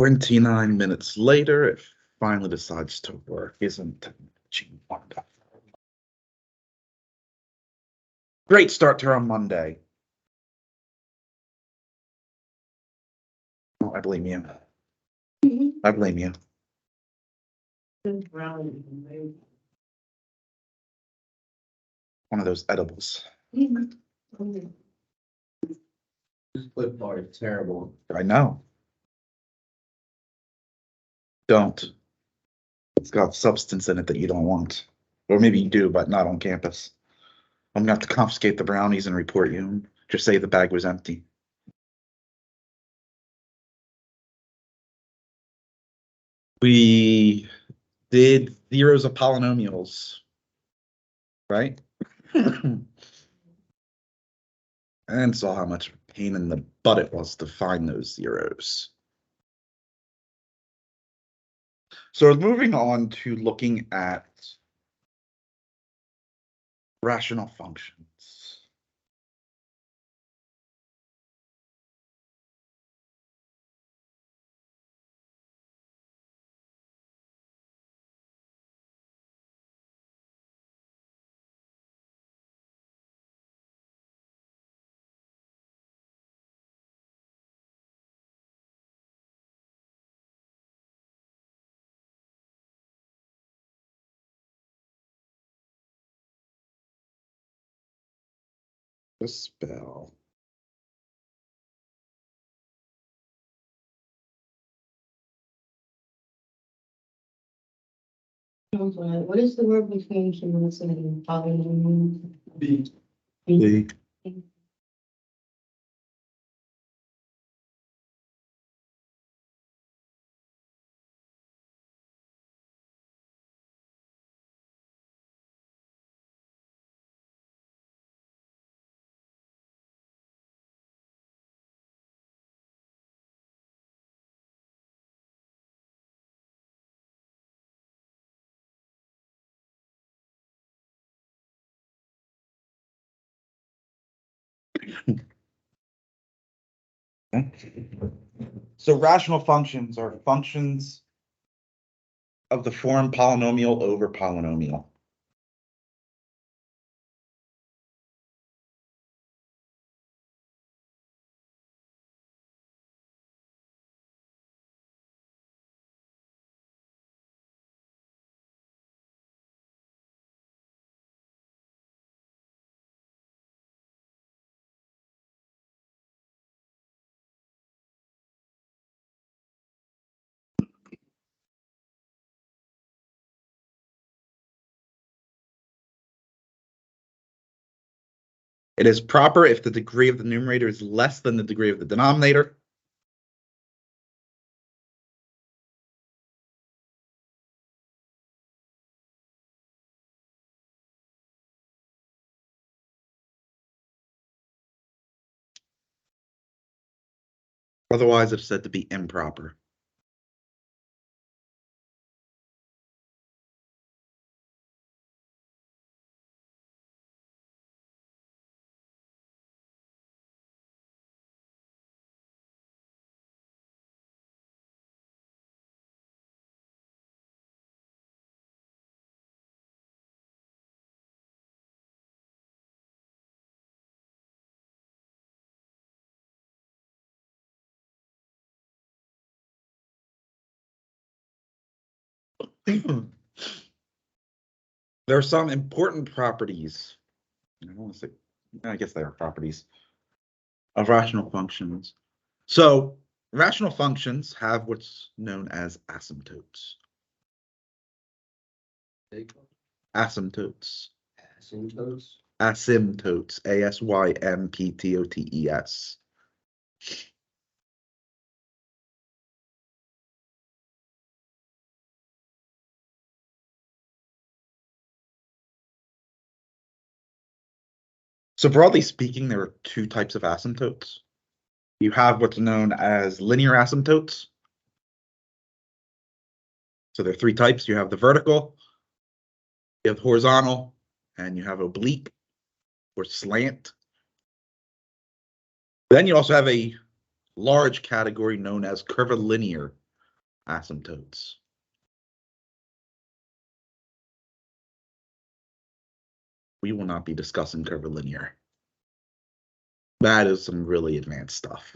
29 minutes later, it finally decides to work. Isn't it wonderful? Great start to our Monday. Oh, I blame you. I blame you. One of those edibles. This clip art is terrible. I know. Don't. It's got substance in it that you don't want. Or maybe you do, but not on campus. I'm gonna have to confiscate the brownies and report you. Just say the bag was empty. We did zeros of polynomials, right? And saw how much pain in the butt it was to find those zeros. So moving on to looking at rational functions. The spell. What is the word between cumulus and polynomial? B. The So rational functions are functions of the form polynomial over polynomial. It is proper if the degree of the numerator is less than the degree of the denominator. Otherwise, it's said to be improper. There are some important properties. I don't want to say, I guess they are properties of rational functions. So rational functions have what's known as asymptotes. Asymptotes. Asymptotes. Asymptotes. ASYMPTOTES. So broadly speaking, there are two types of asymptotes. You have what's known as linear asymptotes. So there are three types. You have the vertical, you have horizontal, and you have oblique or slant. Then you also have a large category known as curvilinear asymptotes. We will not be discussing curvilinear. That is some really advanced stuff.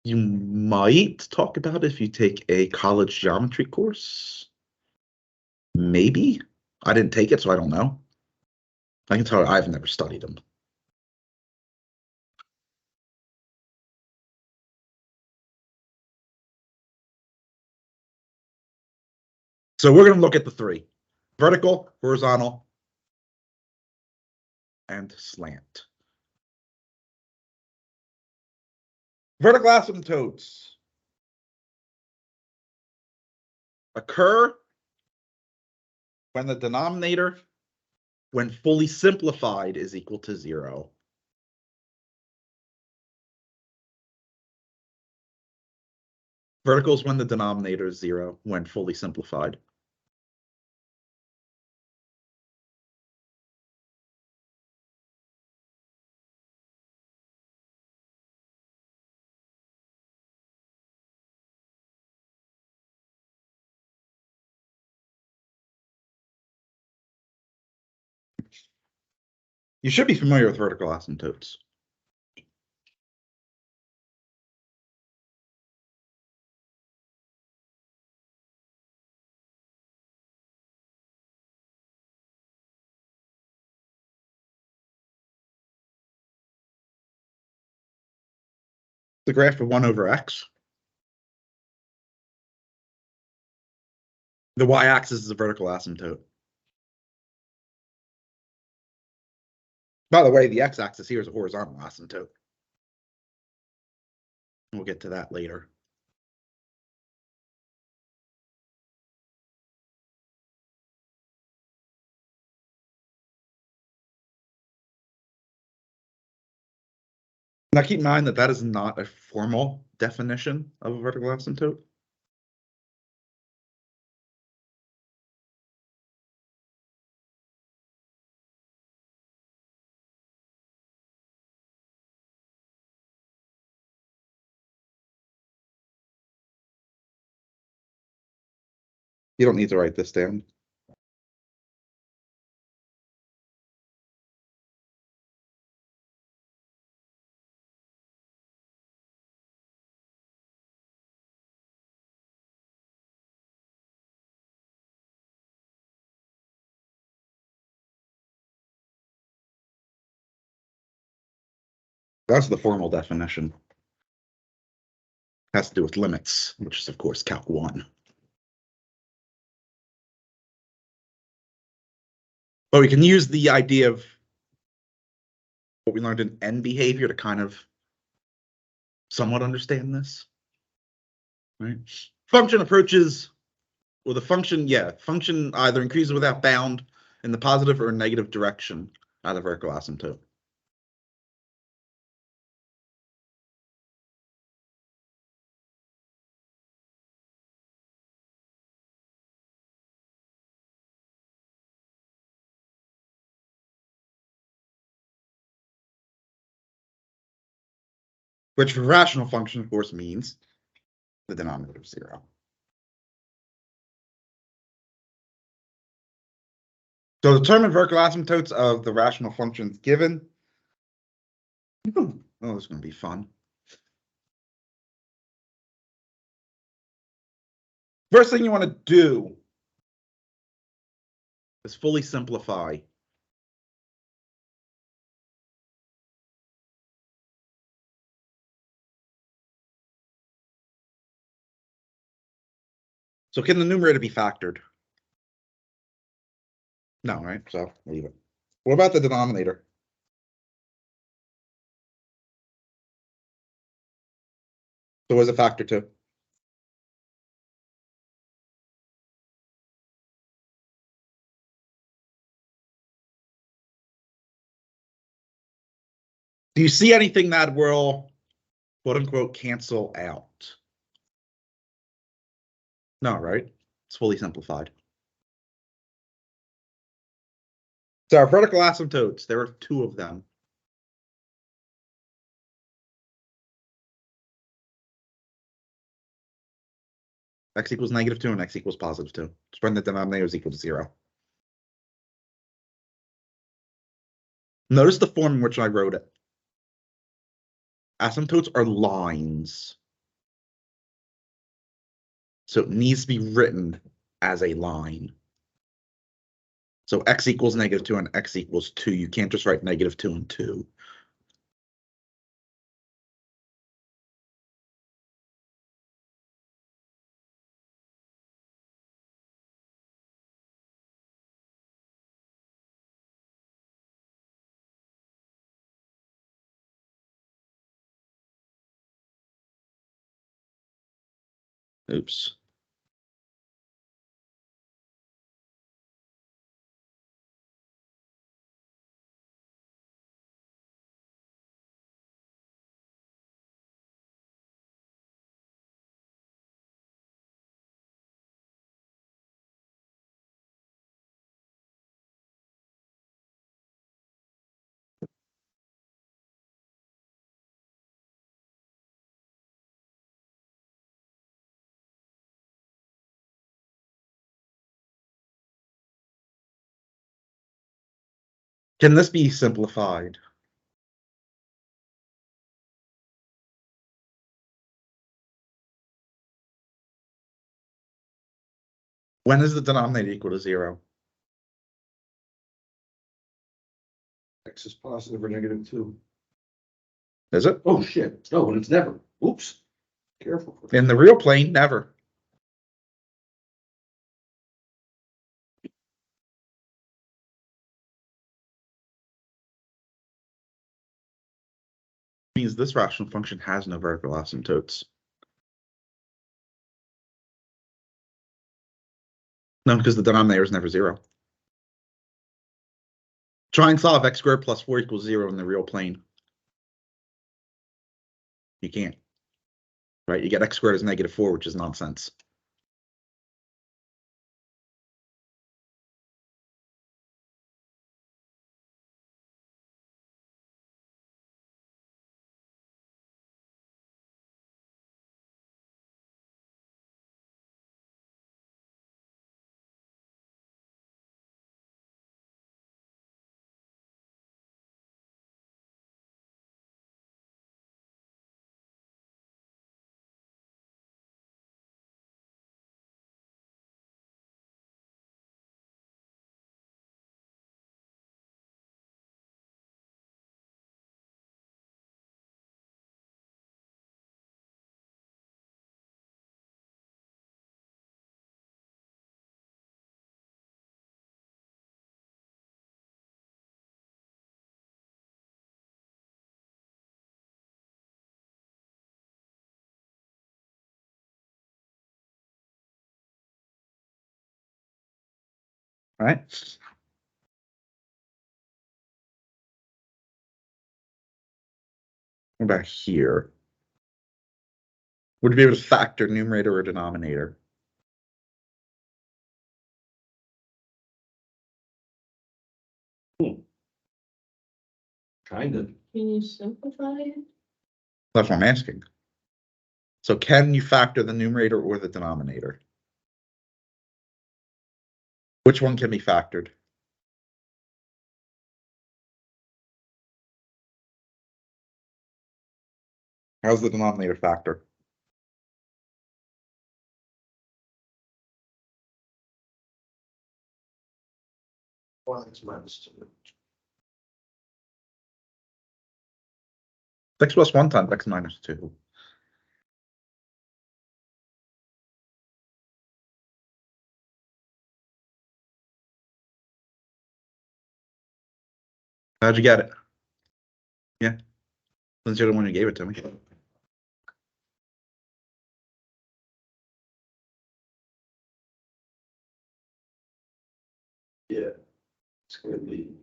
You might talk about if you take a college geometry course. Maybe. I didn't take it, so I don't know. I can tell you I've never studied them. So we're going to look at the three: vertical, horizontal, and slant. Vertical asymptotes occur when the denominator, when fully simplified, is equal to 0. Vertical is when the denominator is 0, when fully simplified. You should be familiar with vertical asymptotes. The graph of 1 over x. The y-axis is a vertical asymptote. By the way, the x-axis here is a horizontal asymptote. We'll get to that later. Now keep in mind that that is not a formal definition of a vertical asymptote. You don't need to write this down. That's the formal definition. Has to do with limits, which is of course Calc 1. But we can use the idea of what we learned in end behavior to kind of somewhat understand this. Right? Function approaches, well, the function, function either increases without bound in the positive or negative direction out of vertical asymptote. Which for rational function, of course, means the denominator of 0. So determine vertical asymptotes of the rational functions given. Oh, this is going to be fun. First thing you want to do is fully simplify. So can the numerator be factored? No, right? So leave it. What about the denominator? So what is a factor to? Do you see anything that will, quote unquote, cancel out? No, right? It's fully simplified. So our vertical asymptotes, there are two of them. X equals -2 and x equals +2. Just when the denominator is equal to 0. Notice the form in which I wrote it. Asymptotes are lines. So it needs to be written as a line. So x equals -2 and x equals 2. You can't just write -2 and 2. Oops. Can this be simplified? When is the denominator equal to 0? X is positive or -2. Is it? Oh, shit. No, and it's never. Oops. Careful. In the real plane, never. Means this rational function has no vertical asymptotes. No, because the denominator is never 0. Try and solve x squared plus 4 equals 0 in the real plane. You can't. Right? You get x squared as -4, which is nonsense. Right? What about here? Would you be able to factor numerator or denominator? Kind of. Can you simplify it? That's what I'm asking. So can you factor the numerator or the denominator? Which one can be factored? How's the denominator factor? Well, it's -2. X plus 1 times x minus 2. How'd you get it? Yeah. Since you're the one who gave it to me. Yeah. It's gonna be,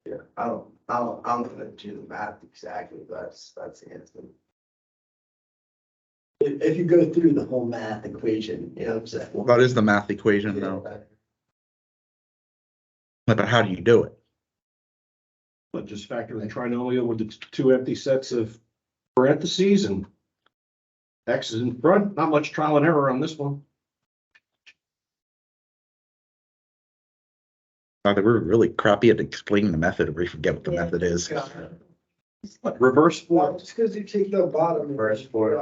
yeah, I'm gonna do the math exactly, but that's the answer. If you go through the whole math equation, you know what I'm saying? That is the math equation, though. Yeah. But how do you do it? But just factor the trinomial with the two empty sets of parentheses and X is in front, not much trial and error on this one. We're really crappy at explaining the method, or we forget what the Yeah. method is. Reverse Well, form, just because you take the bottom. First for-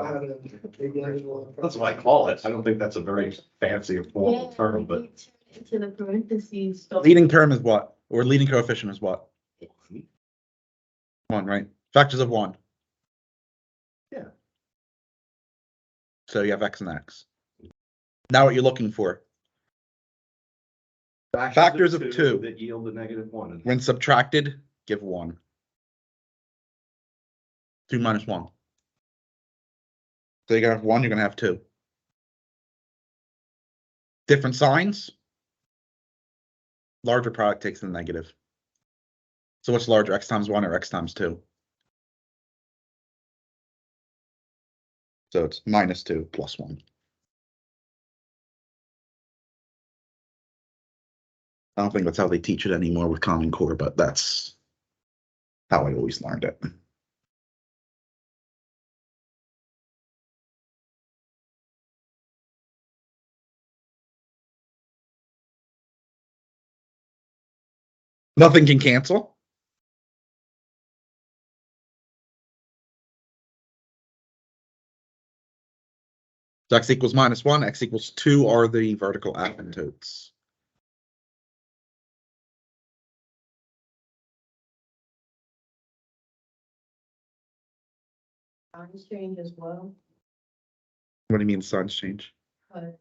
that's what I call it. I don't think that's a very fancy or formal term, but Into the parentheses. Leading term is what? Or leading coefficient is what? One, right? Factors of one. Yeah. So you have X and X. Now what you're looking for, Factors of two. that yield a -1. when subtracted, give one. 2 minus 1. So you're gonna have 1, you're gonna have 2. Different signs. Larger product takes the negative. So what's larger, X times 1 or X times 2? So it's -2 plus 1. I don't think that's how they teach it anymore with Common Core, but that's how I always learned it. Nothing can cancel. So X equals -1, X equals 2 are the vertical asymptotes. Signs change as well, What do you mean signs change? because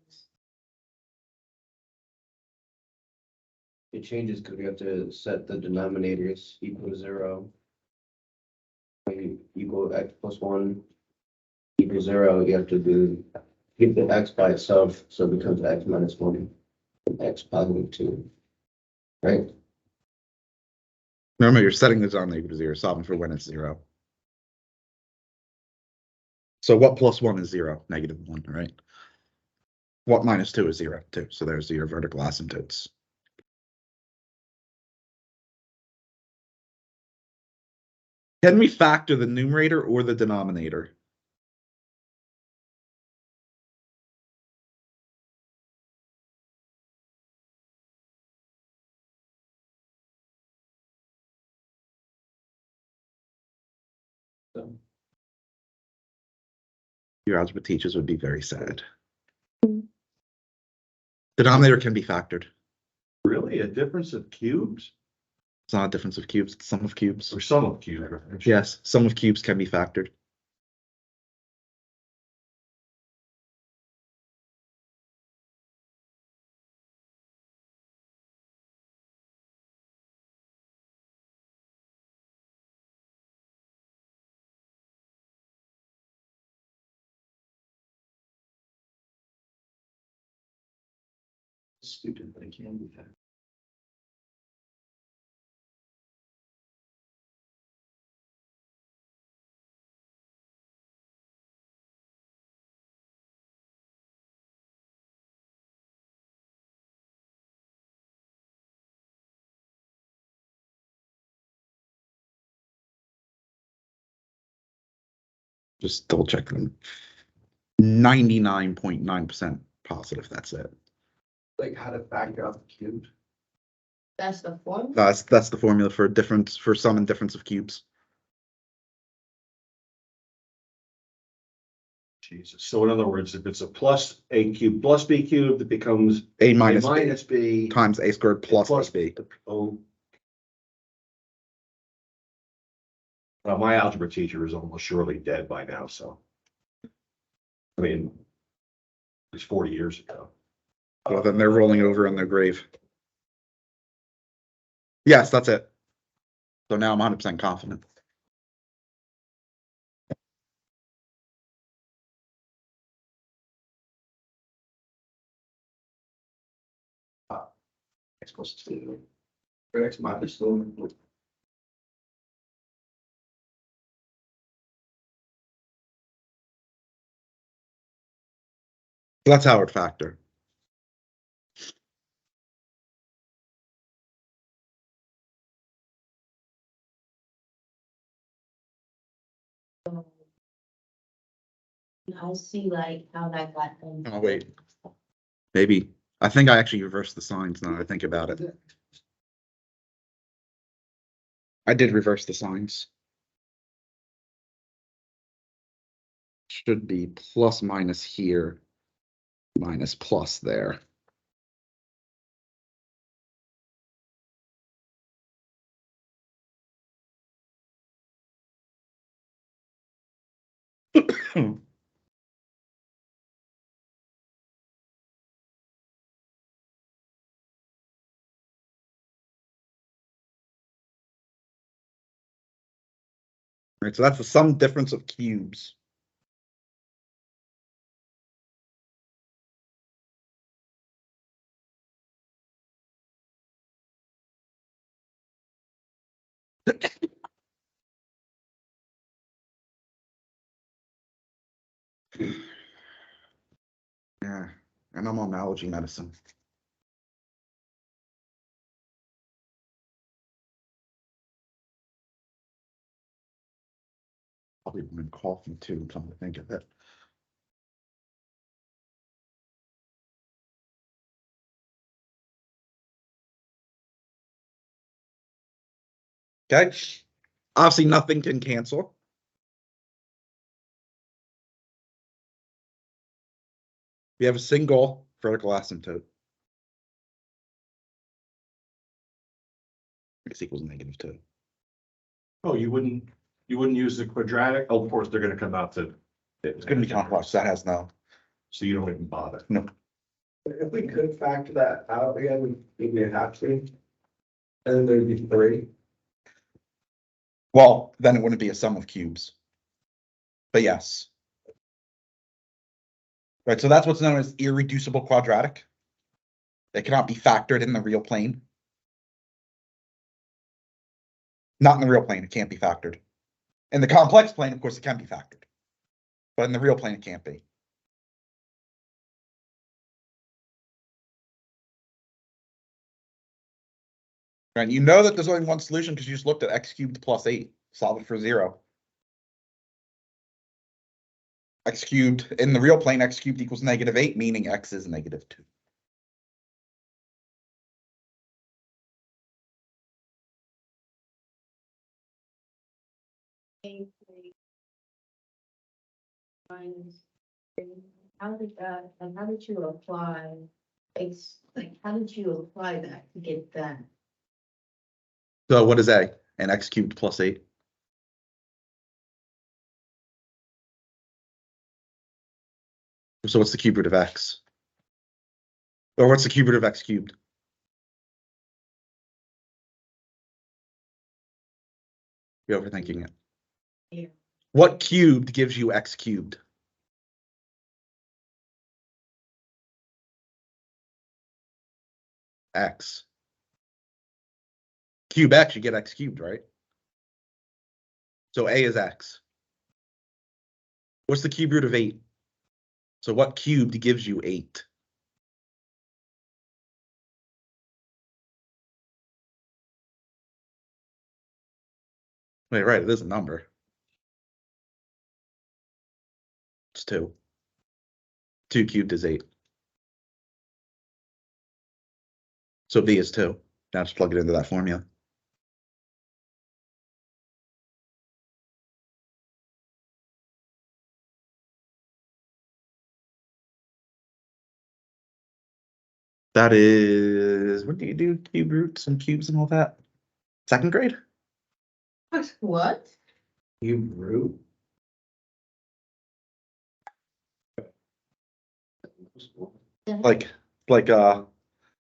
It changes because we have to set the denominators equal to 0. When you equal X plus 1 equal 0, you have to keep the X by itself, so it becomes X minus 1, and X positive 2. Right? Remember, you're setting the denominator to 0, solving for when it's 0. So what plus 1 is 0? -1, right? What minus 2 is 0? 2. So there's your vertical asymptotes. Can we factor the numerator or the denominator? So, Your algebra teachers would be very sad. Denominator can be factored. Really a difference of cubes It's not a difference of cubes, it's sum of cubes. or sum of cubes? Yes, sum of cubes can be factored. stupid, but it can be that. Just double check them. 99.9% positive, that's it. Like how to factor out the cubes. that's the form. That's the formula for difference, for sum and difference of cubes. Jesus. So in other words, if it's a plus a cubed plus b cubed, it becomes A a minus b minus b times a squared plus b. Oh. Well, my algebra teacher is almost surely dead by now, so. I mean, it's 40 years ago. Well, then they're rolling over in their grave. Yes, that's it. So now I'm 100% confident. X plus 2. Or X minus 2. That's Howard factor. I see like how that got done. Oh, wait. Maybe, I think I actually reversed the signs now that I think about it. I did reverse the signs. Should be plus minus here, minus plus there. Right, so that's the sum difference of cubes. Yeah, and I'm on allergy medicine. Probably been coughing too, come to think of it. Okay, obviously nothing can cancel. We have a single vertical asymptote. X equals -2. Oh, you wouldn't use the quadratic? Oh, of course, they're gonna come out to. It's gonna be complex, that has no. So you don't even bother. If we could factor that out again, maybe a half tree. And then there'd be 3. Well, then it wouldn't be a sum of cubes. But yes. Right, so that's what's known as irreducible quadratic. It cannot be factored in the real plane. Not in the real plane, it can't be factored. In the complex plane, of course, it can be factored. But in the real plane, it can't be. Right, you know that there's only one solution because you just looked at x cubed plus 8. Solve it for 0. X cubed, in the real plane, x cubed equals -8, meaning x is -2. Minus three. How did that, and how did you apply, like, how did you apply that to get that? So what is a? An x cubed plus 8. So what's the cube root of x? Or what's the cube root of x cubed? You're overthinking it. Yeah. What cubed gives you x cubed? X. Cube x, you get x cubed, right? So a is x. What's the cube root of 8? So what cubed gives you 8? Wait, right, it is a number. It's 2. 2 cubed is 8. So b is 2. Now just plug it into that formula. That is, when do you do cube roots and cubes and all that? Second grade? What? Cube root. Like, you're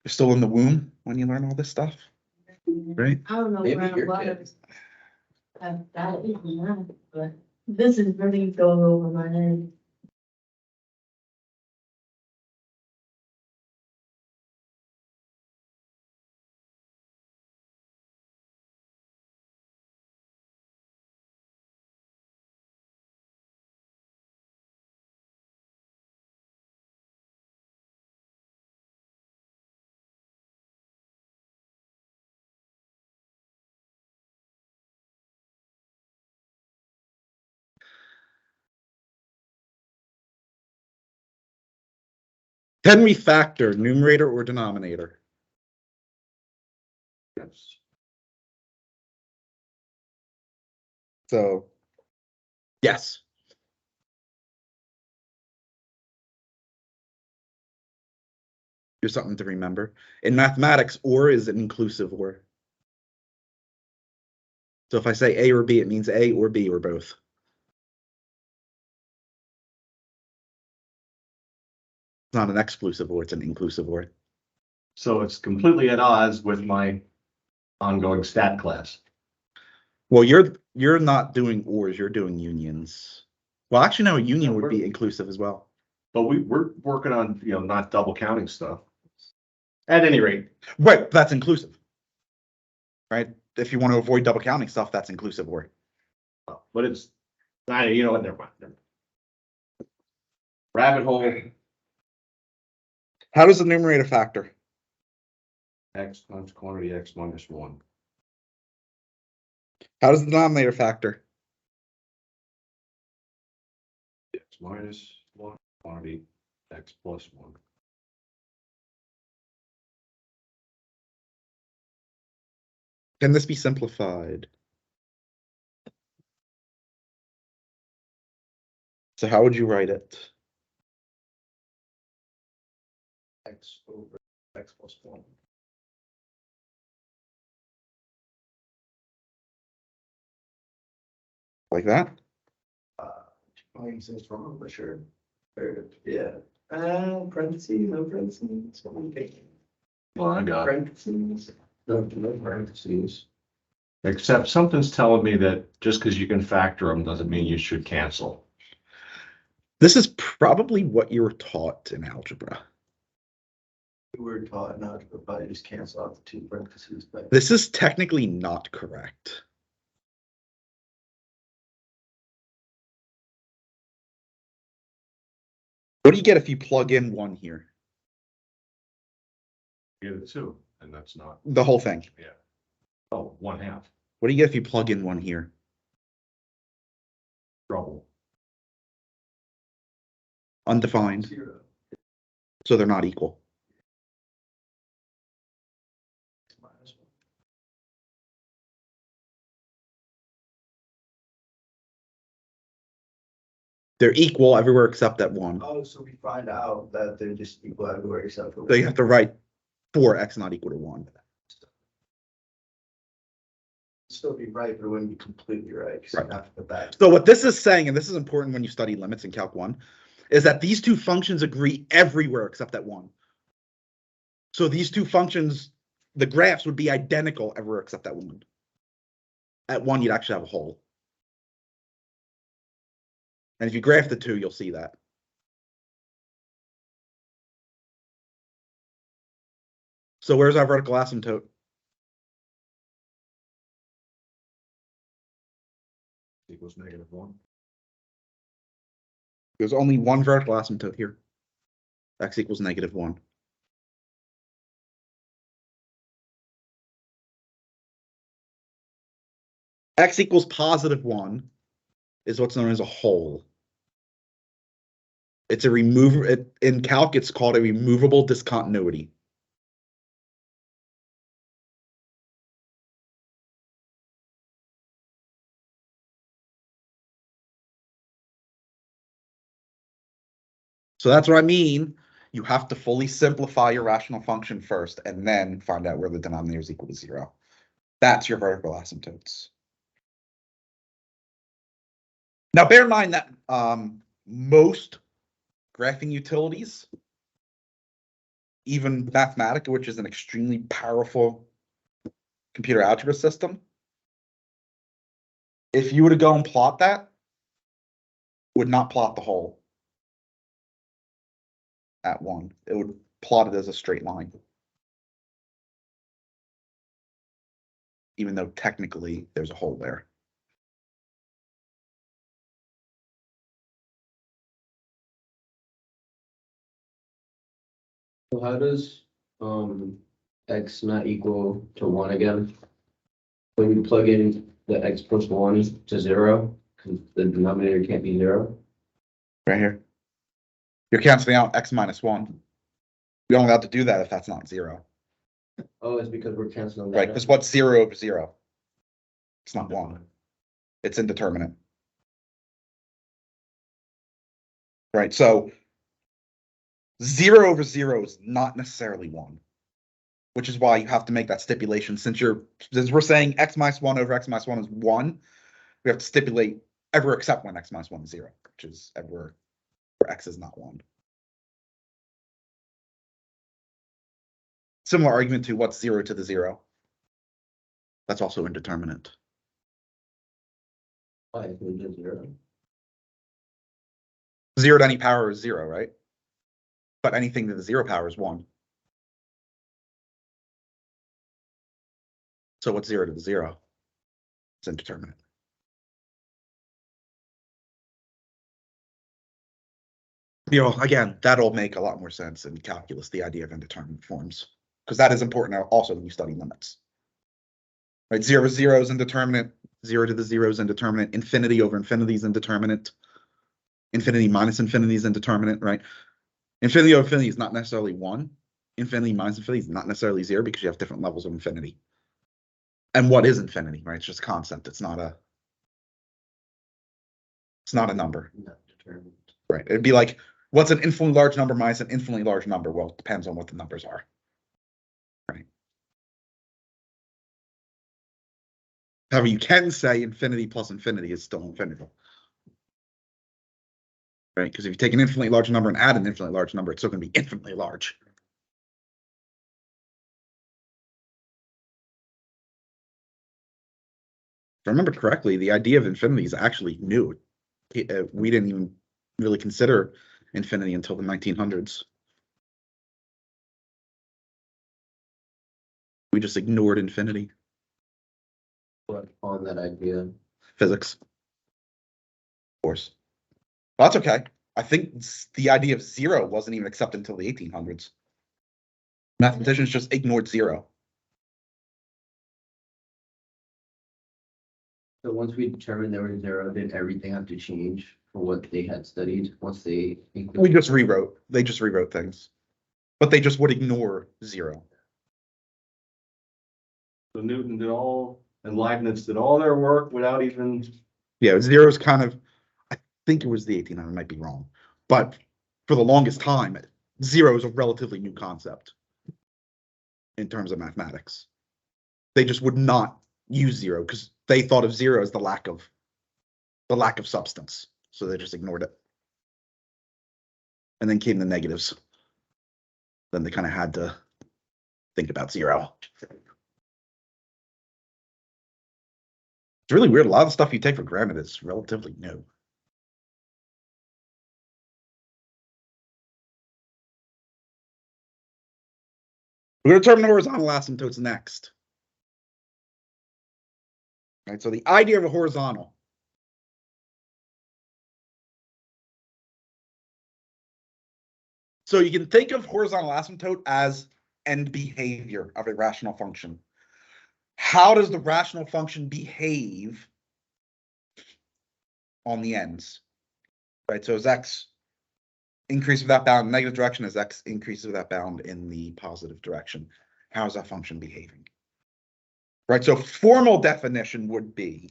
still in the womb when you learn all this stuff, right? I don't know Maybe where I your was. That is not, but this is really going over my head. Can we factor numerator or denominator? Yes. So, yes. Here's something to remember. In mathematics, or is an inclusive or. So if I say A or B, it means A or B or both. It's not an exclusive or, it's an inclusive or. So it's completely at odds with my ongoing stat class. Well, you're not doing ors, you're doing unions. Well, actually, no, a union would be inclusive as well. But we're working on, not double counting stuff. At any rate, Right, that's inclusive. Right? If you want to avoid double counting stuff, that's inclusive or. but it's, you know what, never mind. Rabbit hole, How does the numerator factor? x times quantity x minus 1. How does the denominator factor? X minus 1 quantity x plus 1. Can this be simplified? So how would you write it? X over x plus 1. Like that? Mine says wrong, but sure. Yeah. Parentheses, no parentheses. Well, I got it. Parentheses. No parentheses. Except something's telling me that just because you can factor them doesn't mean you should cancel. This is probably what you were taught in algebra. We were taught not to probably just cancel out the two parentheses, but This is technically not correct. What do you get if you plug in 1 here? Get it 2, and that's not, The whole thing. oh, 1/2. What do you get if you plug in 1 here? Trouble. Undefined, 0. so they're not equal. Minus 1. They're equal everywhere except that 1. Oh, so we find out that they're just equal everywhere except for. So you have to write for x not equal to 1. Still be right, but it wouldn't be completely right. 'Cause you Right. have to put that. So what this is saying, and this is important when you study limits in Calc 1, is that these two functions agree everywhere except that 1. So these two functions, the graphs would be identical everywhere except that 1. At 1, you'd actually have a hole. And if you graph the 2, you'll see that. So where's our vertical asymptote? Equals -1. There's only one vertical asymptote here. X equals -1. X equals +1 is what's known as a hole. It's a in calc, it's called a removable discontinuity. So that's what I mean. You have to fully simplify your rational function first and then find out where the denominator is equal to 0. That's your vertical asymptotes. Now, bear in mind that most graphing utilities, even Mathematica, which is an extremely powerful computer algebra system, if you were to go and plot that, would not plot the hole at 1. It would plot it as a straight line. Even though technically there's a hole there. So how does x not equal to 1 again? When you plug in the x plus 1 to 0, because the denominator can't be 0. Right here. You're canceling out x minus 1. You're only allowed to do that if that's not zero, Oh, it's because we're canceling that. right? Because what's 0 over 0? It's not 1. It's indeterminate. Right, so 0 over 0 is not necessarily 1, which is why you have to make that stipulation. Since we're saying x minus 1 over x minus 1 is 1, we have to stipulate ever except when x minus 1 is 0, which is ever where x is not 1. Similar argument to what's 0 to the 0. That's also indeterminate. Why is it just 0? 0 to any power is 0, right? But anything to the 0 power is 1. So what's 0 to the 0? It's indeterminate. Again, that'll make a lot more sense in calculus, the idea of indeterminate forms, because that is important also when you study limits. Right, 0 to 0 is indeterminate, 0 to the 0 is indeterminate, infinity over infinity is indeterminate, infinity minus infinity is indeterminate, right? Infinity over infinity is not necessarily 1. Infinity minus infinity is not necessarily 0 because you have different levels of infinity. And what is infinity, right? It's just a concept. It's not a number. Not determined. Right. It'd be like, what's an infinitely large number minus an infinitely large number? Well, it depends on what the numbers are. Right. However, you can say infinity plus infinity is still infinity. Right? Because if you take an infinitely large number and add an infinitely large number, it's still going to be infinitely large. If I remember correctly, the idea of infinity is actually new. We didn't even really consider infinity until the 1900s. We just ignored infinity. But on that idea. Physics. Of course. Well, that's okay. I think the idea of 0 wasn't even accepted until the 1800s. Mathematicians just ignored 0. So once we determined there was 0, did everything have to change for what they had studied once they? We just rewrote. They just rewrote things. But they just would ignore 0. So Newton did all, and Leibniz did all their work without even. Yeah, 0 is kind of, I think it was the 1800s, I might be wrong. But for the longest time, 0 is a relatively new concept in terms of mathematics. They just would not use 0 because they thought of 0 as the lack of substance. So they just ignored it. And then came the negatives. Then they kind of had to think about 0. It's really weird. A lot of the stuff you take for granted is relatively new. We're going to determine horizontal asymptotes next. Right, so the idea of a horizontal. So you can think of horizontal asymptote as end behavior of a rational function. How does the rational function behave on the ends? Right, so as x increases with that bound in the negative direction, as x increases with that bound in the positive direction, how is that function behaving? Right, so formal definition would be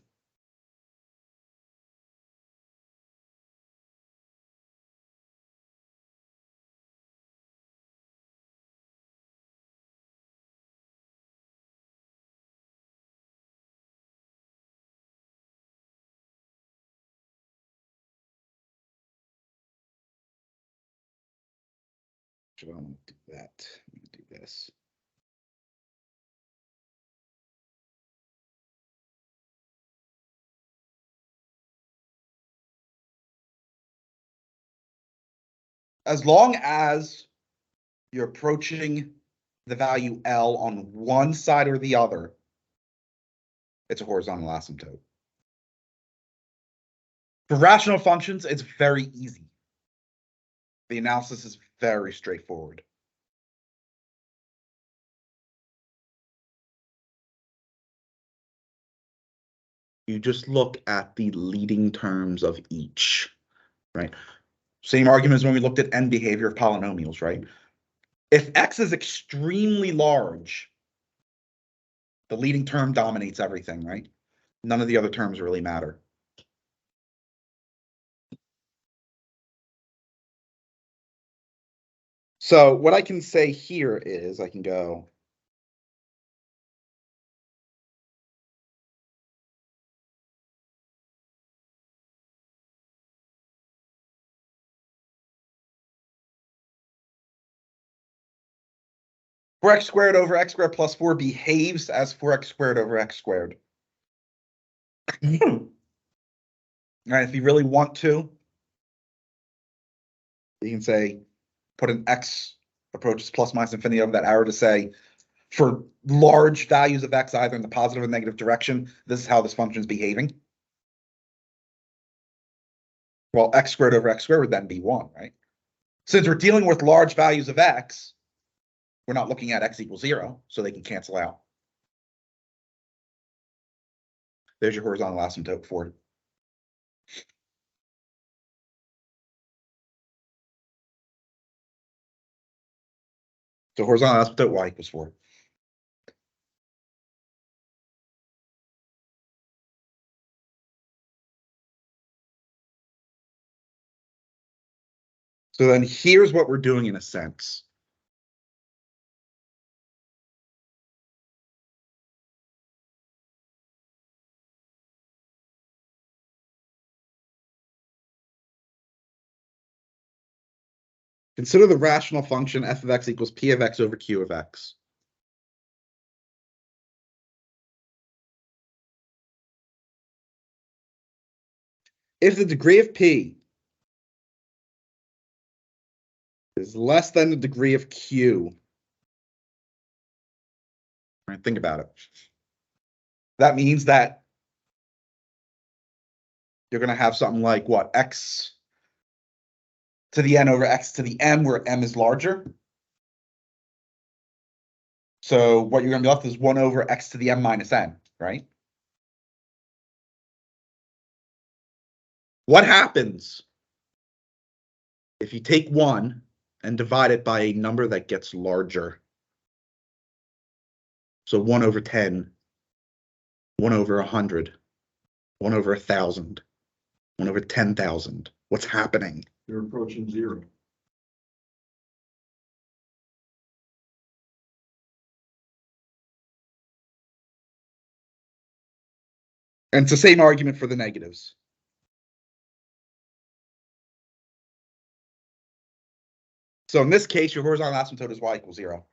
I don't want to do that. I'm going to do this. As long as you're approaching the value L on one side or the other, it's a horizontal asymptote. For rational functions, it's very easy. The analysis is very straightforward. You just look at the leading terms of each, right? Same argument as when we looked at end behavior of polynomials, right? If X is extremely large, the leading term dominates everything, right? None of the other terms really matter. So what I can say here is I can go for x squared over x squared plus 4 behaves as 4x squared over x squared. All right, if you really want to, you can say, put an x approaches plus minus infinity over that arrow to say, for large values of x, either in the positive or negative direction, this is how this function is behaving. Well, x squared over x squared would then be 1, right? Since we're dealing with large values of x, we're not looking at x equals 0, so they can cancel out. There's your horizontal asymptote for it. So horizontal asymptote y equals 4. So then here's what we're doing in a sense. Consider the rational function f of x equals p of x over q of x. If the degree of p is less than the degree of q, right, think about it. That means that you're going to have something like what? X to the n over x to the m, where m is larger. So what you're going to be left is 1 over x to the m minus n, right? What happens if you take 1 and divide it by a number that gets larger? So 1 over 10, 1 over 100, 1 over 1,000, 1 over 10,000. What's happening? You're approaching 0. And it's the same argument for the negatives. So in this case, your horizontal asymptote is y equals 0.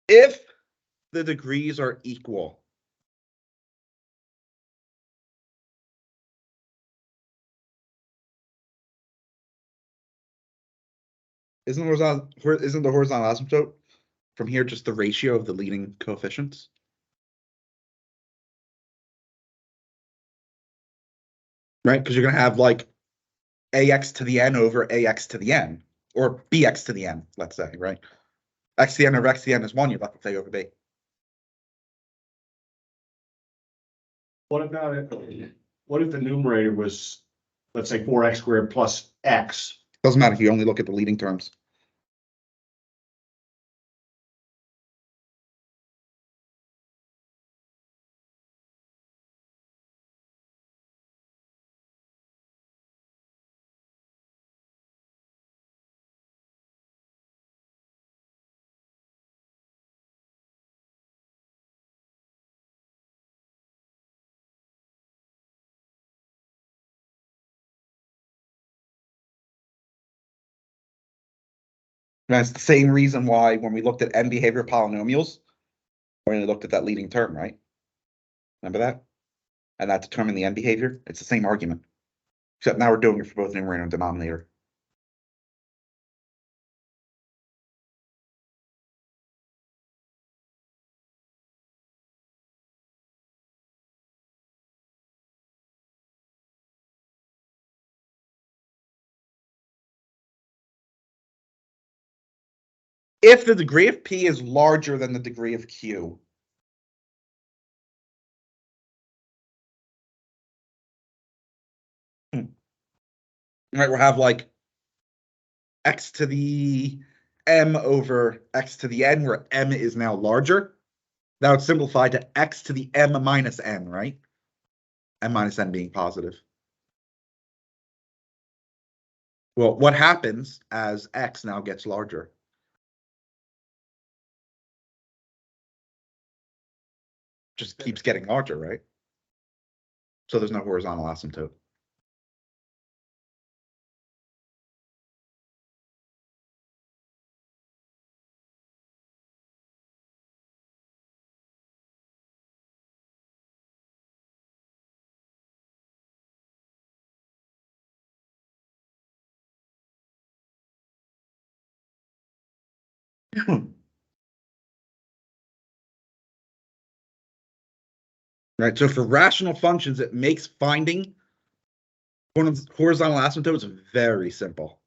If the degrees are equal, isn't the horizontal asymptote from here just the ratio of the leading coefficients? Right? Because you're going to have like ax to the n over ax to the n, or bx to the n, let's say, right? X to the n over x to the n is 1, you're left with a over b. What about it? What if the numerator was, let's say, 4x squared plus x? Doesn't matter if you only look at the leading terms. And that's the same reason why when we looked at n behavior polynomials, we only looked at that leading term, right? Remember that? And that determined the n behavior. It's the same argument, except now we're doing it for both numerator and denominator. if the degree of P is larger than the degree of Q. Right, we'll have like x to the m over x to the n, where m is now larger. That would simplify to x to the m minus n, right? M minus n being positive. Well, what happens as x now gets larger? Just keeps getting larger, right? So there's no horizontal asymptote. Right, so for rational functions, it makes finding horizontal asymptotes very simple.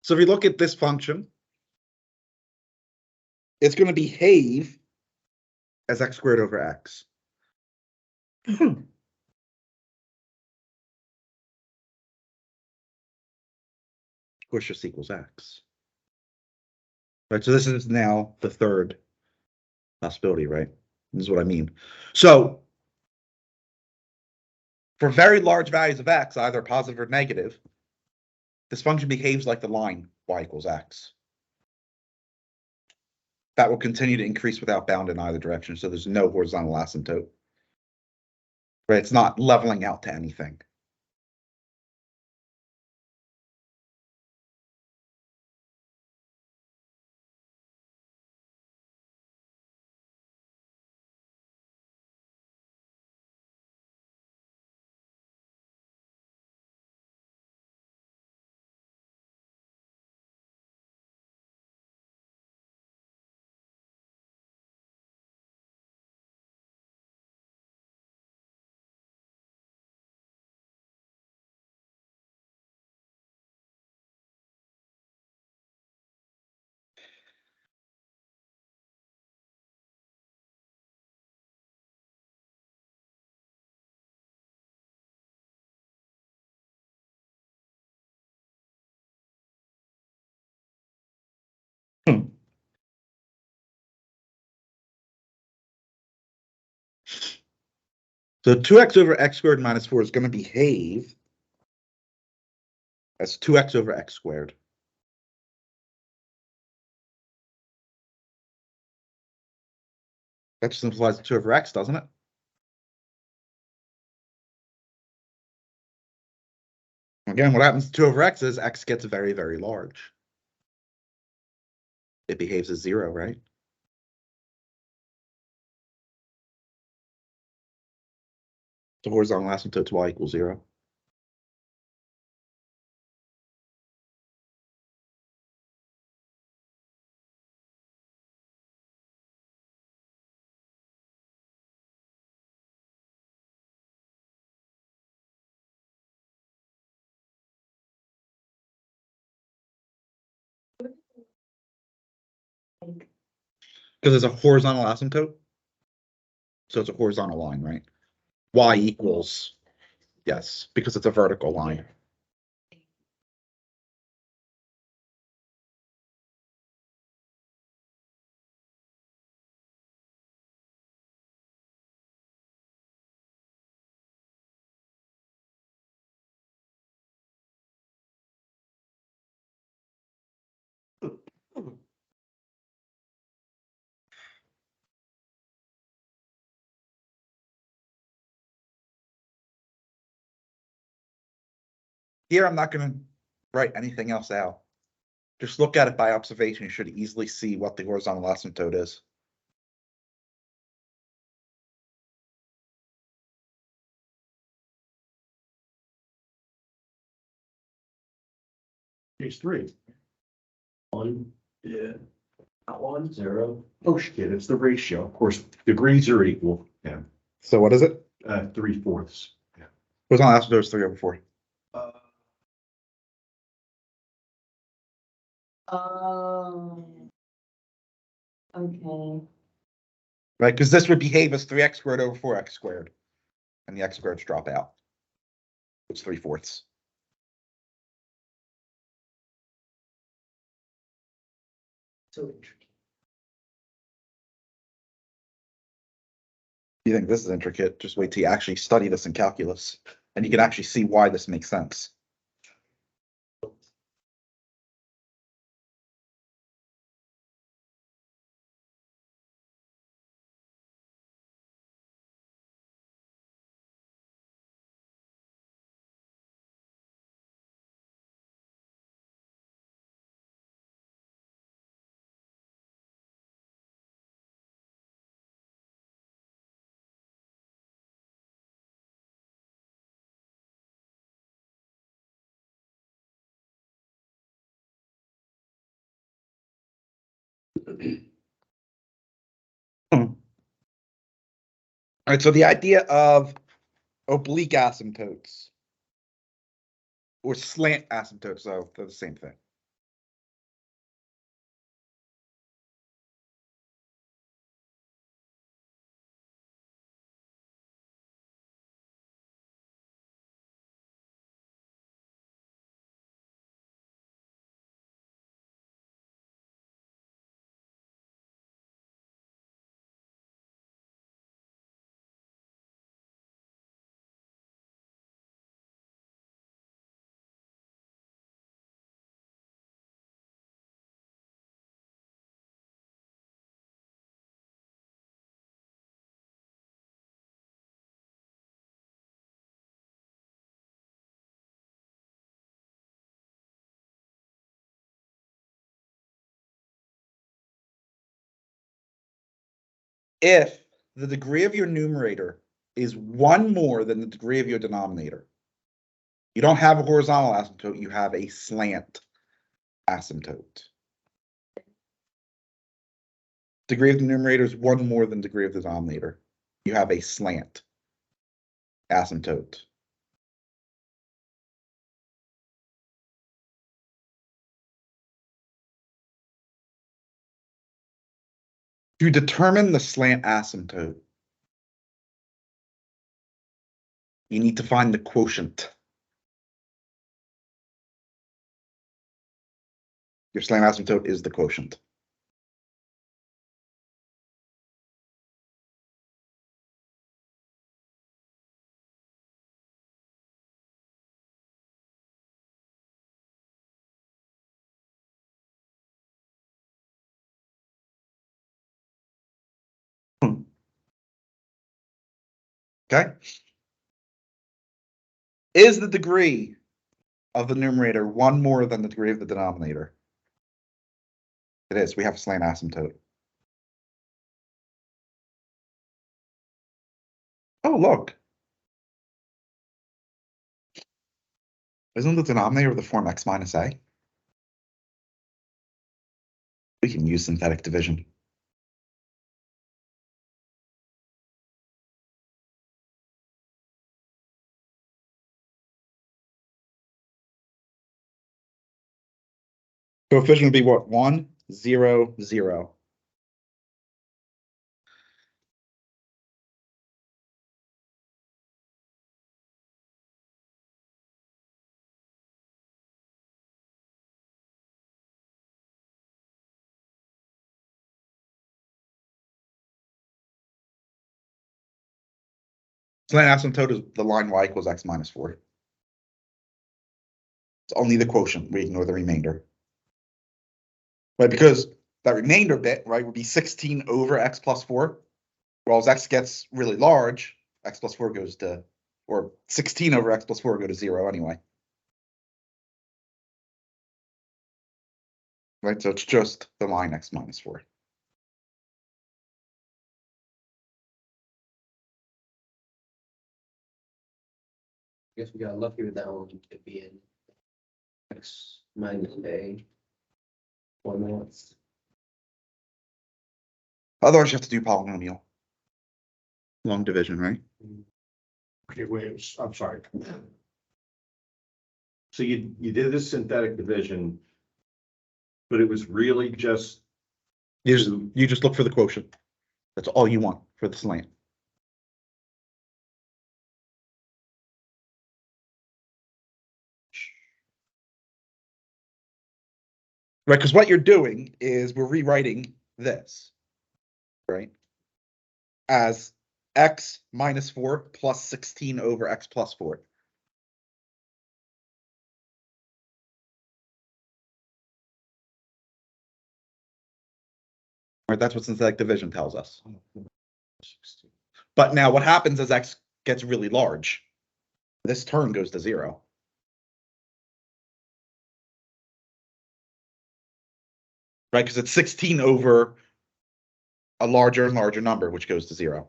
So if you look at this function, it's going to behave as x squared over x. Of course, just equals x. Right, so this is now the third possibility, right? This is what I mean. So for very large values of x, either positive or negative, this function behaves like the line y equals x. That will continue to increase without bound in either direction, so there's no horizontal asymptote. Right, it's not leveling out to anything. So 2x over x squared minus 4 is going to behave as 2x over x squared. That just implies 2 over x, doesn't it? Again, what happens to 2 over x is x gets very, very large. It behaves as 0, right? The horizontal asymptote to y equals 0. Because it's a horizontal asymptote. So it's a horizontal line, right? Y equals, yes, because it's a vertical line. Here, I'm not gonna write anything else out. Just look at it by observation. You should easily see what the horizontal asymptote is. Case 3. One, Yeah. not one, zero. Oh shit, it's the ratio. Of course, degrees are equal. Yeah. So what is it? 3/4. Yeah. Horizontal asymptote is 3/4. Oh. Okay. Right, because this would behave as 3x² over 4x². And the x² drop out. It's 3/4. So intricate. You think this is intricate? Just wait till you actually study this in calculus. And you can actually see why this makes sense. All right, so the idea of oblique asymptotes or slant asymptotes, so they're the same thing. If the degree of your numerator is 1 more than the degree of your denominator, you don't have a horizontal asymptote, you have a slant asymptote. Degree of the numerator is 1 more than degree of the denominator. You have a slant asymptote. To determine the slant asymptote, you need to find the quotient. Your slant asymptote is the quotient. Okay? Is the degree of the numerator 1 more than the degree of the denominator? It is. We have a slant asymptote. Oh, look. Isn't the denominator of the form x minus a? We can use synthetic division. Coefficient would be what? 1, 0, 0. Slant asymptote is the line y equals x minus 4. It's only the quotient. We ignore the remainder. Right, because that remainder bit, right, would be 16 over x plus 4. Well, as x gets really large, x plus 4 goes to, or 16 over x plus 4 go to 0 anyway. Right, so it's just the line x minus 4. Guess we got lucky with that one, it being X minus A. Formats. Otherwise, you have to do polynomial. Long division, right? Okay, wait, I'm sorry. So you did this synthetic division, but it was really just, You just look for the quotient. That's all you want for the slant. Right, because what you're doing is we're rewriting this, right? As x minus 4 plus 16 over x plus 4. Right, that's what synthetic division tells us. But now what happens as x gets really large? This term goes to 0. Right, because it's 16 over a larger and larger number, which goes to 0.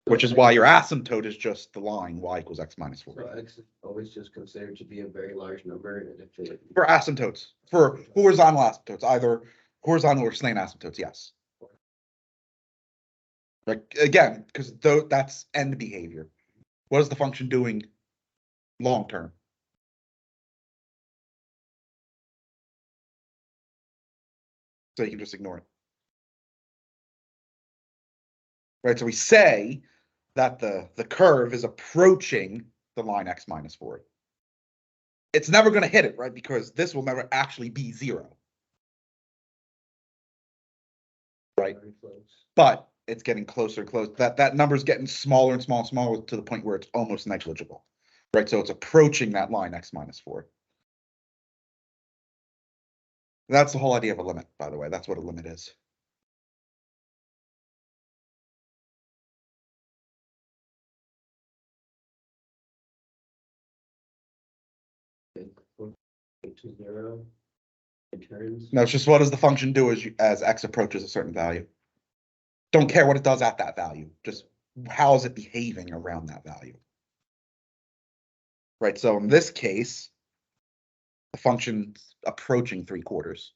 Which is why your asymptote is just the line y equals x minus 4. So X is always just considered to be a very large number, and if it. For asymptotes, for horizontal asymptotes, either horizontal or slant asymptotes, yes. Like again, because that's end behavior. What is the function doing long term? So you can just ignore it. Right, so we say that the curve is approaching the line x minus 4. It's never going to hit it, right? Because this will never actually be 0. Right. Very close. But it's getting closer and closer. That number is getting smaller and smaller and smaller to the point where it's almost negligible. Right, so it's approaching that line x minus 4. That's the whole idea of a limit, by the way. That's what a limit is. To 0. It turns. No, it's just what does the function do as x approaches a certain value? Don't care what it does at that value. Just how is it behaving around that value? Right, so in this case, the function's approaching 3/4.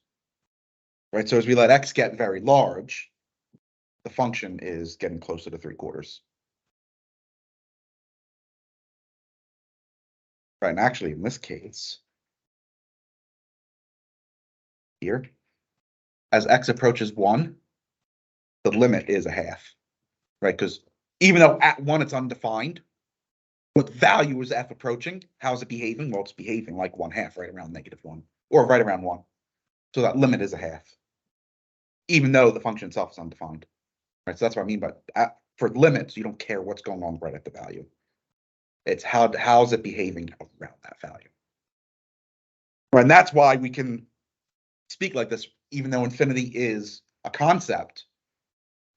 Right, so as we let x get very large, the function is getting closer to 3/4. Right, and actually in this case, here, as x approaches 1, the limit is a half. Right, because even though at 1 it's undefined, what value is f approaching? How's it behaving? Well, it's behaving like 1/2, right around -1, or right around 1. So that limit is a half, even though the function itself is undefined. Right, so that's what I mean by for limits, you don't care what's going on right at the value. It's how's it behaving around that value. Right, and that's why we can speak like this, even though infinity is a concept.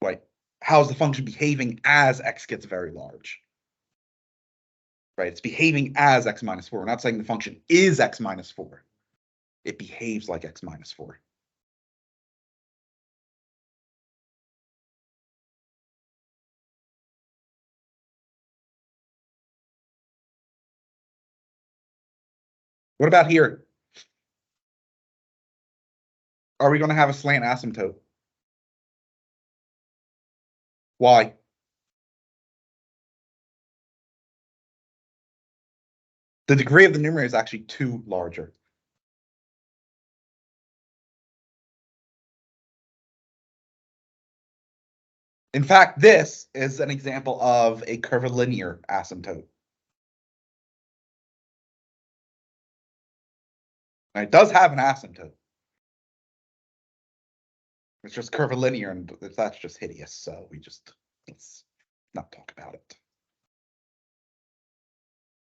Like, how's the function behaving as x gets very large? Right, it's behaving as x minus 4. We're not saying the function is x minus 4. It behaves like x minus 4. What about here? Are we going to have a slant asymptote? Why? The degree of the numerator is actually 2 larger. In fact, this is an example of a curvilinear asymptote. And it does have an asymptote. It's just curvilinear, and that's just hideous. So let's not talk about it.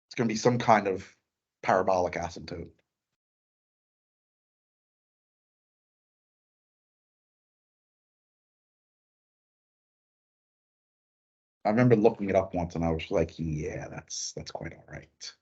It's going to be some kind of parabolic asymptote. I remember looking it up once, and I was like, "Yeah, that's quite all right."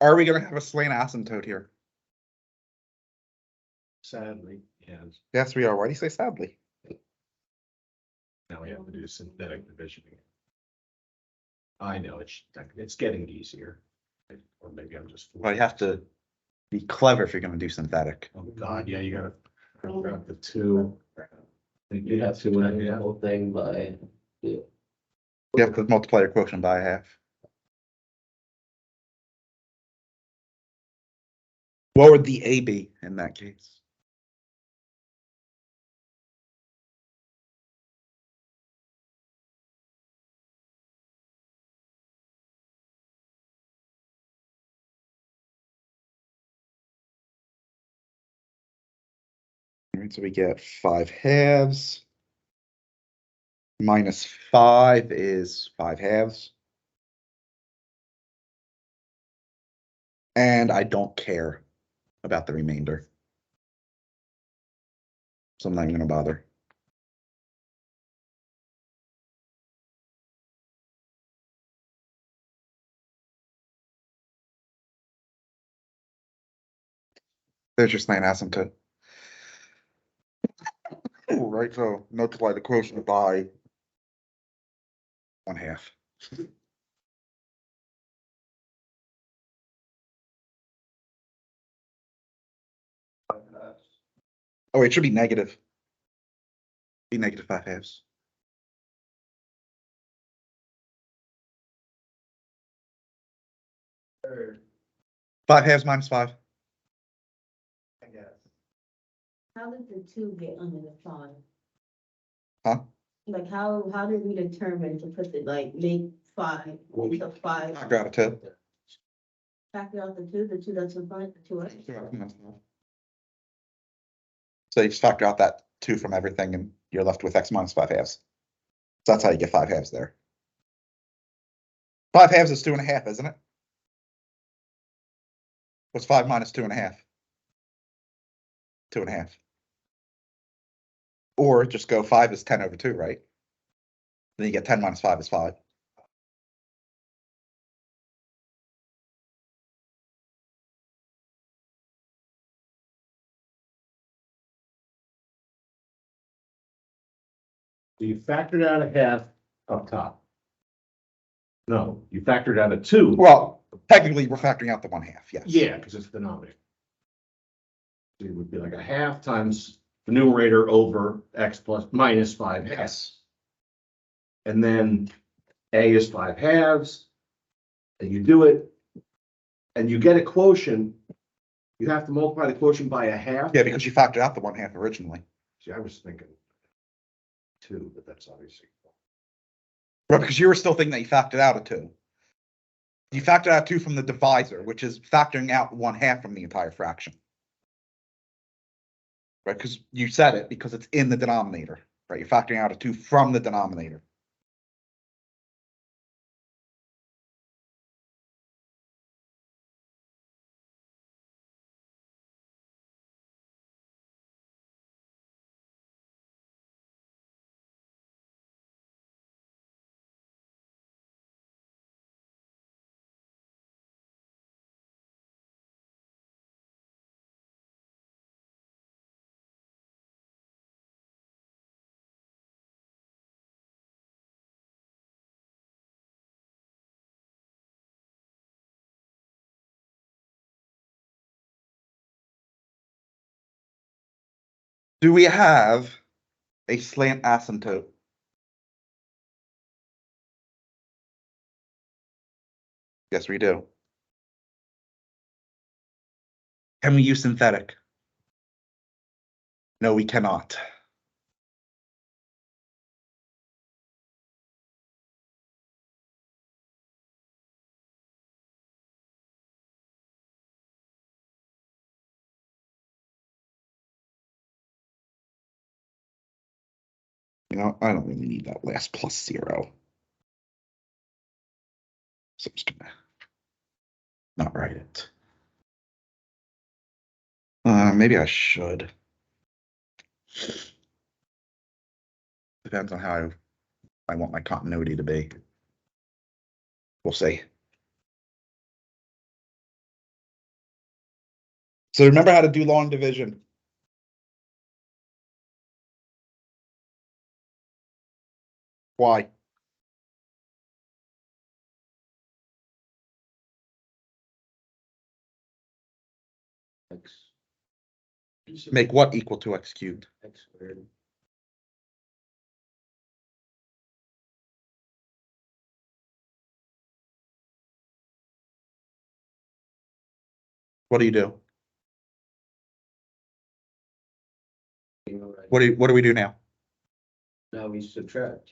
Are we gonna have a slant asymptote here? Sadly, yes. Yes, we are. Why do you say sadly? Now we have to do synthetic divisioning. I know, it's getting easier. Or maybe I'm just. Well, you have to be clever if you're gonna do synthetic. Oh, God, yeah, you gotta. Grab the two. You have to win the whole thing by, yeah. You have to multiply your quotient by half. What would the A be in that case? All right, so we get 5/2. Minus 5 is 5/2. And I don't care about the remainder. So I'm not even gonna bother. There's your slant asymptote. Right, so multiply the quotient by 1/2. Oh, it should be negative. Be negative 5/2. Third, 5/2 minus 5. I guess. How did the two get under the five? Huh? Like, how did we determine to put the, like, make five, the five, I got a 2. factor out the two that's in front, the two X? So you just factor out that 2 from everything and you're left with x minus 5/2. So that's how you get 5/2 there. 5/2 is 2.5, isn't it? What's 5 minus 2.5? 2.5. Or just go 5 is 10 over 2, right? Then you get 10 minus 5 is 5. So you factored out a half up top. No, you factored out a 2. Well, technically, we're factoring out the 1/2, yes. Yeah, because it's the denominator. So it would be like a half times the numerator over x plus minus 5/2. Yes. And then a is 5/2. And you do it. And you get a quotient. You have to multiply the quotient by a half. Yeah, because you factored out the 1/2 originally. See, I was thinking 2, but that's obviously. Right, because you were still thinking that you factored out a 2. You factored out 2 from the divisor, which is factoring out 1/2 from the entire fraction. Right, because you said it because it's in the denominator, right? You're factoring out a 2 from the denominator. Do we have a slant asymptote? Yes, we do. Can we use synthetic? No, we cannot. You know, I don't really need that last plus 0. So I'm just gonna not write it. Maybe I should. Depends on how I want my continuity to be. We'll see. So remember how to do long division. Why? X, Make what equal to x cubed? X squared. What do you do? You know, right? What do we do now? Now we subtract,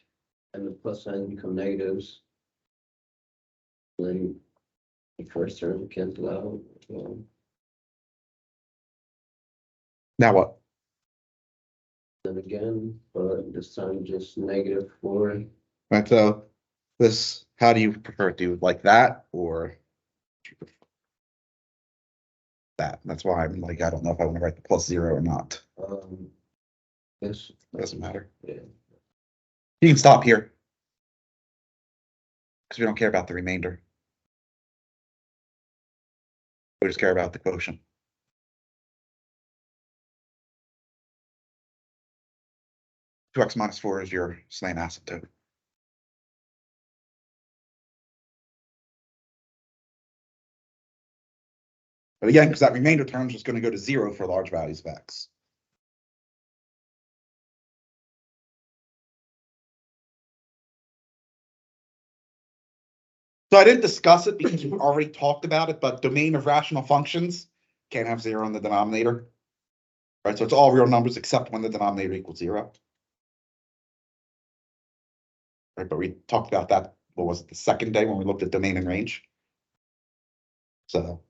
and the plus signs become negatives. Then the first term cancel out. Now what? Then again, but this time just -4. Right, so this, how do you prefer to do it, like that or that? That's why I'm like, I don't know if I want to write the +0 or not. This Doesn't matter. Yeah. You can stop here. Because we don't care about the remainder. We just care about the quotient. Two x minus 4 is your Slane asymptote. But again, because that remainder term is just going to go to 0 for large values of x. So I didn't discuss it because we already talked about it, but domain of rational functions can't have 0 in the denominator. Right, so it's all real numbers except when the denominator equals 0. Right, but we talked about that, what was it, the second day when we looked at domain and range? So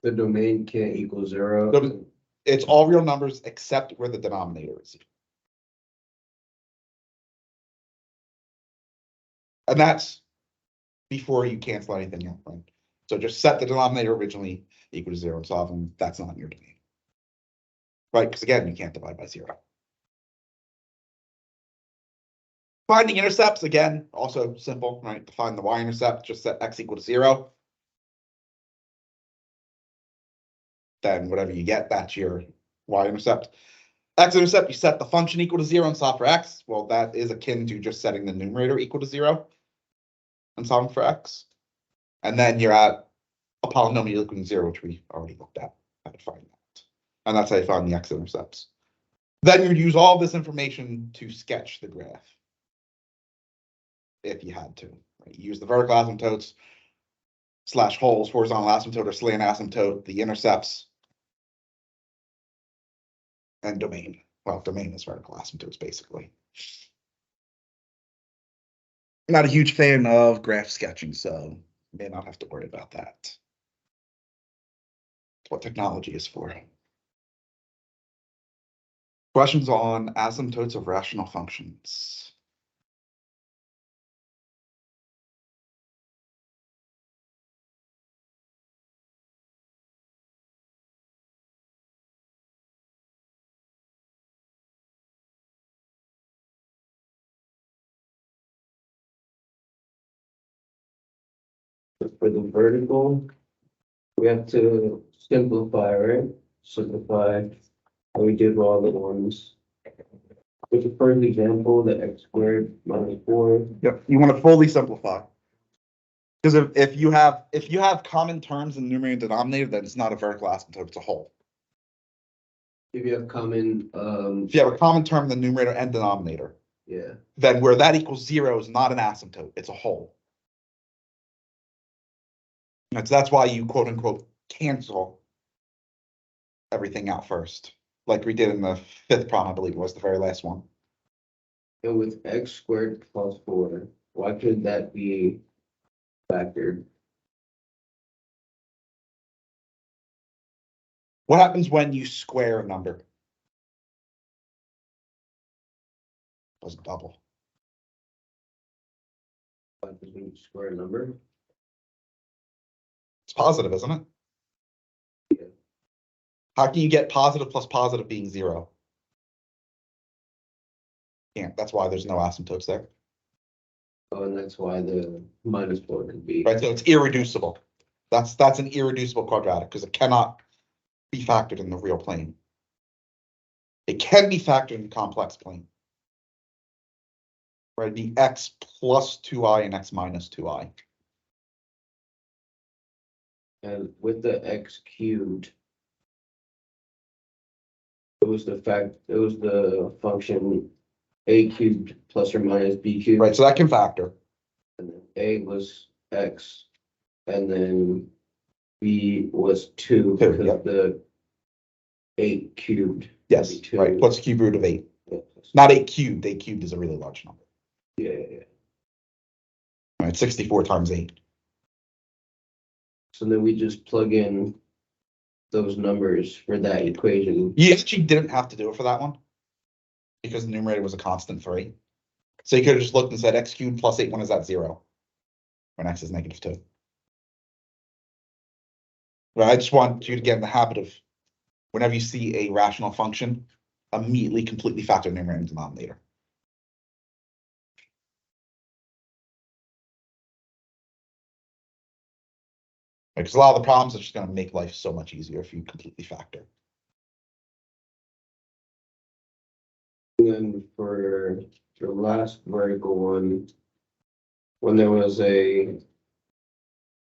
The domain can't equal 0. No, it's all real numbers except where the denominator is. And that's before you cancel anything out, right? So just set the denominator originally equal to 0 and solve them. That's not in your domain. Right, because again, you can't divide by 0. Finding intercepts, again, also simple, right? To find the y-intercept, just set x equal to 0. Then whatever you get, that's your y-intercept. X-intercept, you set the function equal to 0 and solve for x. Well, that is akin to just setting the numerator equal to 0 and solving for x. And then you're at a polynomial equal to 0, which we already looked at how to find that. And that's how you find the x-intercepts. Then you use all this information to sketch the graph. If you had to. Right? Use the vertical asymptotes / holes, horizontal asymptote or slant asymptote, the intercepts, and domain. Well, domain is vertical asymptotes, basically. I'm not a huge fan of graph sketching, so may not have to worry about that. That's what technology is for. Questions on asymptotes of rational functions? For the vertical, we have to simplify, right? Simplify how we did all the ones. With the first example, the x squared minus 4. Yep, you want to fully simplify. Because if you have common terms in the numerator and denominator, then it's not a vertical asymptote, it's a whole. If you have common, If you have a common term in the numerator and denominator, yeah, then where that equals 0 is not an asymptote, it's a whole. That's why you quote unquote cancel everything out first, like we did in the 5th problem, I believe it was the very last one. and with x squared plus 4, why could that be factored? What happens when you square a number? Doesn't double. Why could we square a number? It's positive, isn't it? Yeah. How can you get positive plus positive being 0? Can't. That's why there's no asymptotes there. Oh, and that's why the minus 4 could be. Right, so it's irreducible. That's an irreducible quadratic because it cannot be factored in the real plane. It can be factored in the complex plane. Right, it'd be x plus 2i and x minus 2i. And with the x cubed. It was the function a cubed plus or minus b cubed. Right, so that can factor. And then a was x, and then b was 2 Two, because yep. the 8 cubed. Yes, would be 2. right, what's the cube root of 8? Yeah, Not 8 cubed, 8 cubed is a really large number. yeah. All right, 64 times 8. So then we just plug in those numbers for that equation. You actually didn't have to do it for that one, because the numerator was a constant 3. So you could have just looked and said x cubed plus 8, when is that 0? When x is negative 2. But I just want you to get in the habit of, whenever you see a rational function, immediately completely factor numerator and denominator. Because a lot of the problems are just going to make life so much easier if you completely factor. And then for the last vertical one, when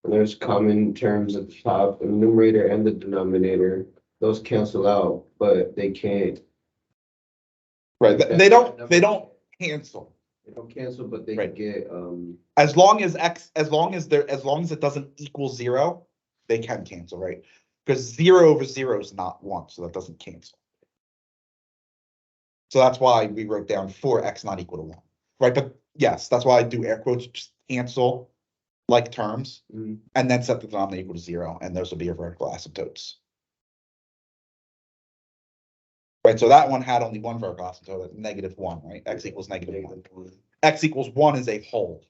there's common terms at the top, the numerator and the denominator, those cancel out, but they can't. Right, they don't cancel. They don't cancel, but they Right. get, As long as it doesn't equal 0, they can cancel, right? Because 0 over 0 is not 1, so that doesn't cancel. So that's why we wrote down 4x not equal to 1, right? But yes, that's why I do air quotes, just cancel like terms, and then set the denominator equal to 0, and those will be your vertical asymptotes. Right, so that one had only one vertical asymptote, -1, right? X equals -1. X equals 1 is a whole.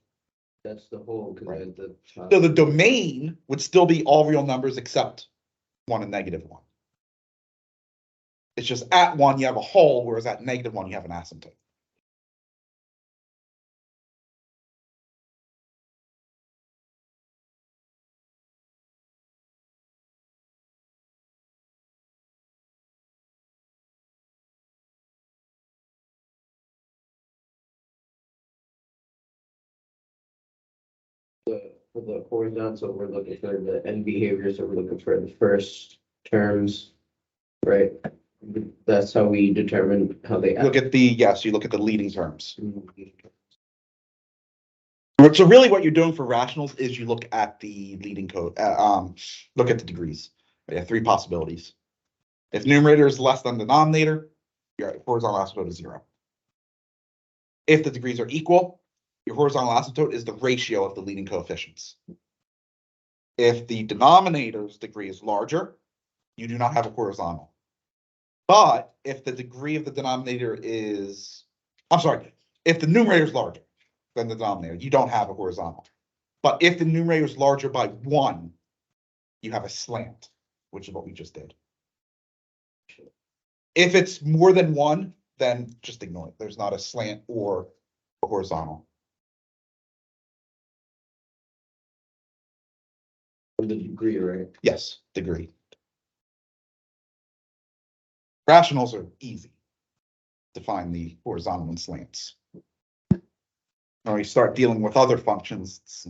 that's the whole, because Right. the top. So the domain would still be all real numbers except 1 and -1. It's just at 1 you have a whole, whereas at -1 you have an asymptote. For the horizontal, we're looking for the end behaviors, so we're looking for the first terms, right? That's how we determine how they Look act. at you look at the leading terms. Mhm. So really what you're doing for rationals is you look at the leading code, look at the degrees. You have 3 possibilities. If numerator is less than denominator, your horizontal asymptote is 0. If the degrees are equal, your horizontal asymptote is the ratio of the leading coefficients. If the denominator's degree is larger, you do not have a horizontal. But if the degree of the denominator is, if the numerator is larger than the denominator, you don't have a horizontal. But if the numerator is larger by 1, you have a slant, which is what we just did. If it's more than 1, then just ignore it. There's not a slant or a horizontal. The degree, right? Yes, degree. Rationals are easy to find the horizontal and slants. When we start dealing with other functions, it's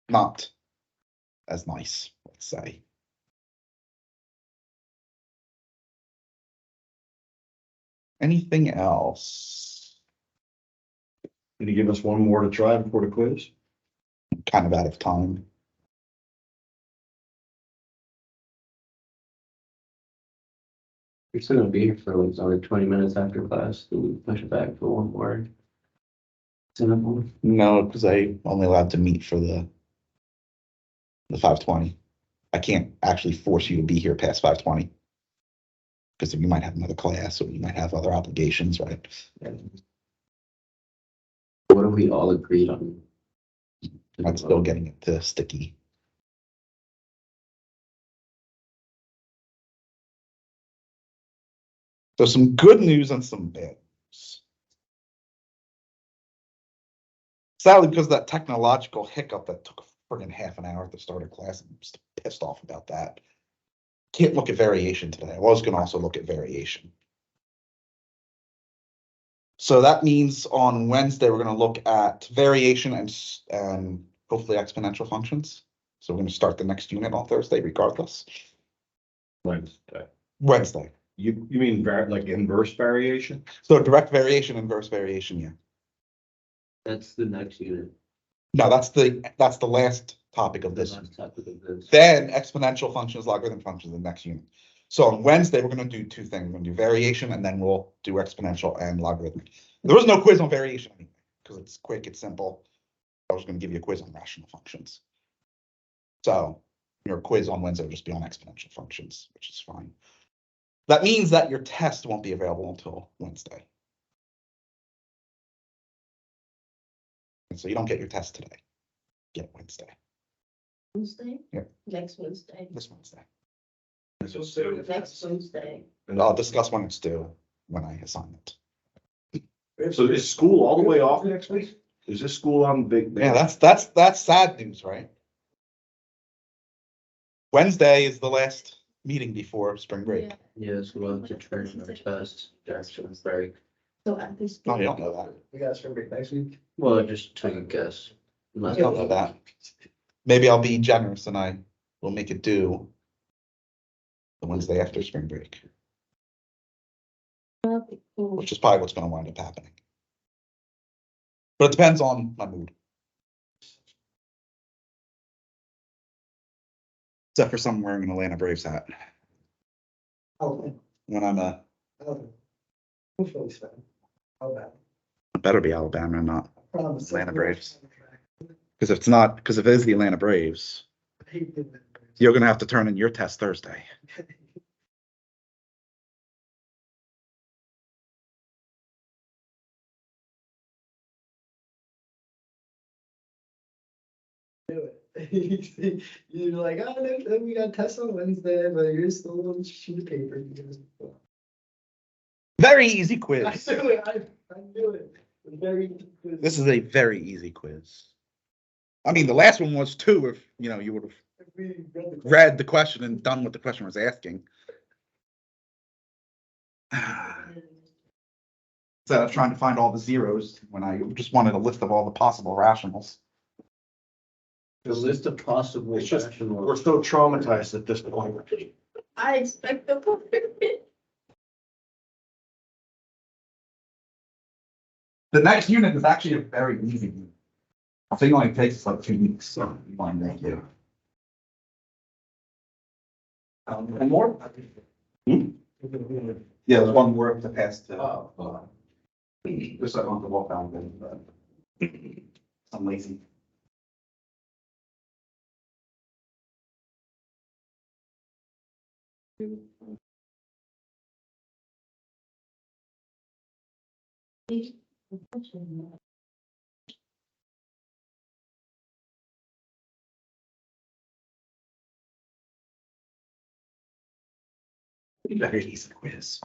not as nice, let's say. Anything else? Can you give us one more to try before the quiz? I'm kind of out of time. You're still gonna be here for like only 20 minutes after class, then we push it back for one more. Simple. No, because I'm only allowed to meet for the 5:20. I can't actually force you to be here past 5:20. Because you might have another class or you might have other obligations, right? What have we all agreed on? I'm still getting it to sticky. So some good news and some bad news. Sadly, because of that technological hiccup that took a friggin' half an hour at the start of class, I'm just pissed off about that. Can't look at variation today. I was gonna also look at variation. So that means on Wednesday, we're gonna look at variation and hopefully exponential functions. So we're gonna start the next unit on Thursday regardless. Wednesday. You mean like inverse variation? So direct variation, inverse variation, yeah. That's the next unit. No, that's the last topic of The this. last topic of this. Then exponential functions, logarithm functions, the next unit. So on Wednesday, we're gonna do two things. We're gonna do variation and then we'll do exponential and logarithmic. There was no quiz on variation anyway, because it's quick, it's simple. I was gonna give you a quiz on rational functions. So your quiz on Wednesday will just be on exponential functions, which is fine. That means that your test won't be available until Wednesday. And so you don't get your test today. Get it Wednesday, Wednesday? Yeah. Next Wednesday. this Wednesday. Next Wednesday. And I'll discuss when it's due, when I assign it. So is school all the way off next week? Is this school on big? Yeah, that's sad news, right? Wednesday is the last meeting before spring break. Yes, we'll have to turn our test, actually, break. So at this. No, you don't know that. We got spring break next week. Well, I just took a guess. You don't know that. Maybe I'll be generous and I will make it due the Wednesday after spring break, which is probably what's gonna wind up happening. But it depends on my mood. Except for someone wearing an Atlanta Braves hat Oh, when I'm oh. I'm Phillies fan. How bad? it better be Alabama and not, Promise. Atlanta Braves. Because if it's not, because if it is the Atlanta Braves, I hate the Braves. you're gonna have to turn in your test Thursday. Do it. You're like, oh, no, we got tests on Wednesday, but you're still on sheet of paper. Very easy I quiz. knew it. I knew it. Very good. This is a very easy quiz. I mean, the last one was too, if you would have If we read the question and done what the question was asking. Instead of trying to find all the zeros when I just wanted a list of all the possible rationals. The list of possible It's just, rational. we're so traumatized at this point. I expect the perfect. The next unit is actually a very easy unit. I think it only takes us like 2 weeks, so you want to make it. And more? Yeah, there's one more to pass to. Just so I don't have to walk down then, but I'm lazy. Very easy quiz.